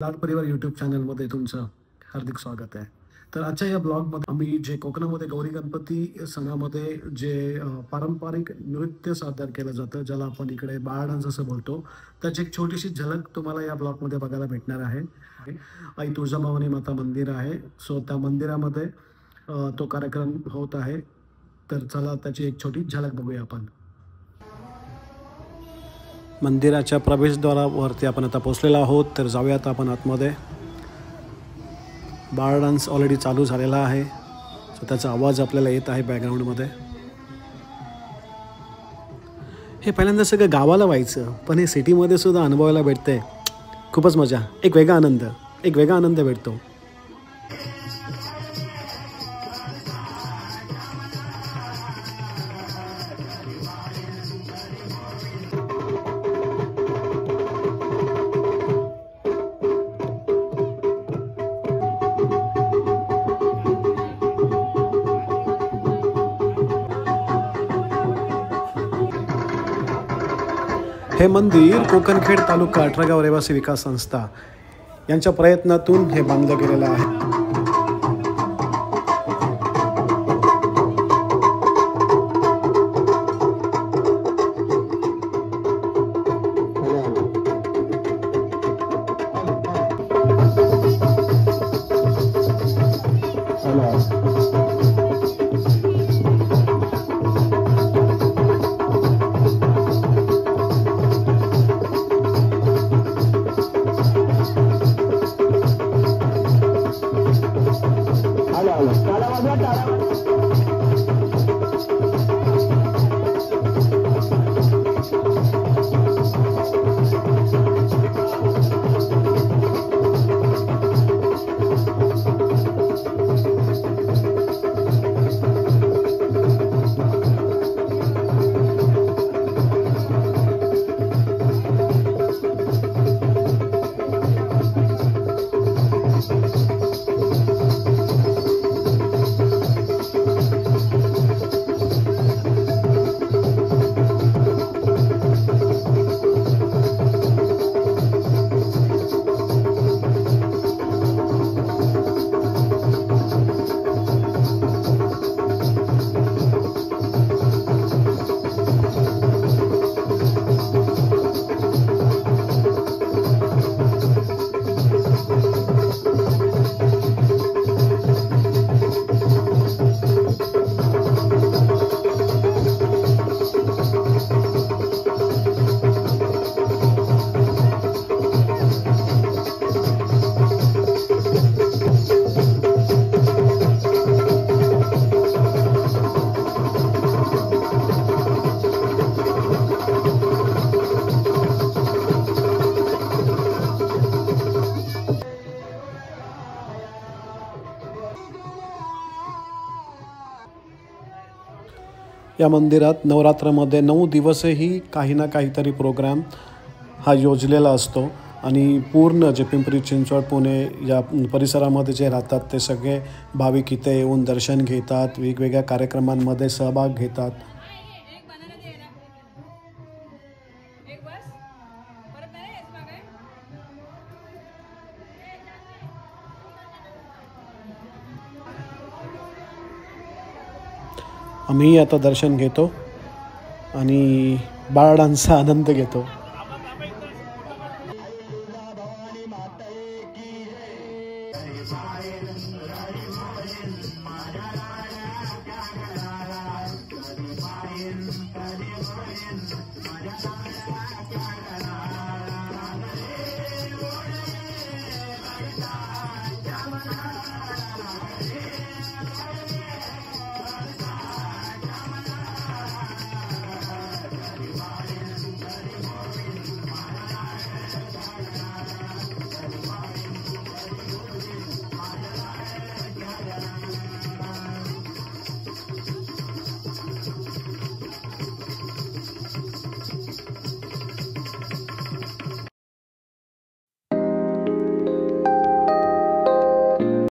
लाड परिवार यूट्यूब चॅनलमध्ये तुमचं हार्दिक स्वागत आहे. तर आजच्या या ब्लॉगमध्ये आम्ही जे कोकणामध्ये गौरी गणपती सणामध्ये जे पारंपरिक नृत्य सादर केलं जातं, ज्याला आपण इकडे बाळ डान्स असं बोलतो, त्याची एक छोटीशी झलक तुम्हाला या ब्लॉगमध्ये बघायला भेटणार आहे. आई तुळजाभवानी माता मंदिर आहे. सो त्या मंदिरामध्ये तो कार्यक्रम होत आहे. तर चला त्याची एक छोटी झलक बघूया आपण. मंदिराच्या प्रवेशद्वारावरती आपण आता पोहोचलेलो आहोत. तर जाऊयात आपण आतमध्ये. बाळ डान्स ऑलरेडी चालू झालेला आहे. सो त्याचा आवाज आपल्याला येत आहे बॅकग्राऊंडमध्ये. हे पहिल्यांदा सगळं गावाला व्हायचं, पण हे सिटीमध्ये सुद्धा अनुभवायला भेटतंय. खूपच मजा, एक वेगळा आनंद भेटतो. हे मंदिर कोकणखेड तालुका अठरागाव रहिवासी विकास संस्था यांच्या प्रयत्नातून हे बांधलं गेलेलं आहे. या मंदिरात नवरात्रामध्ये 9 दिवसही काही ना काहीतरी प्रोग्राम हा योजलेला असतो आणि पूर्ण जे पिंपरी चिंचवड पुणे या परिसरामध्ये जे राहतात ते सगळे भाविक इथे येऊन दर्शन घेतात, वेगवेगळ्या कार्यक्रमांमध्ये सहभाग घेतात. आम्ही आता दर्शन घेतो आणि बाळ डान्सचा आनंद घेतो.